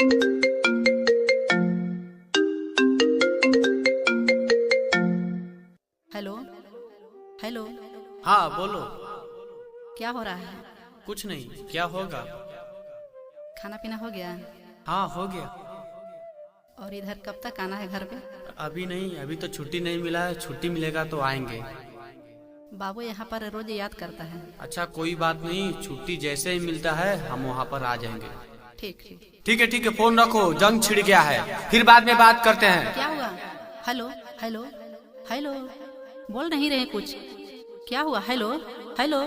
Hello hello. हाँ बोलो। क्या हो रहा है? कुछ नहीं, क्या होगा? खाना पीना हो गया? हाँ हो गया। और इधर कब तक आना है घर पे? अभी नहीं, अभी तो छुट्टी नहीं मिला है, छुट्टी मिलेगा तो आएंगे। बाबू यहाँ पर रोज याद करता है। अच्छा कोई बात नहीं, छुट्टी जैसे ही मिलता है हम वहाँ पर आ जाएंगे। ठीक ठीक। ठीक है, फोन रखो, जंग छिड़ गया है, फिर बाद में बात करते हैं। क्या हुआ? Hello hello hello. बोल नहीं रहे कुछ? क्या हुआ? Hello hello.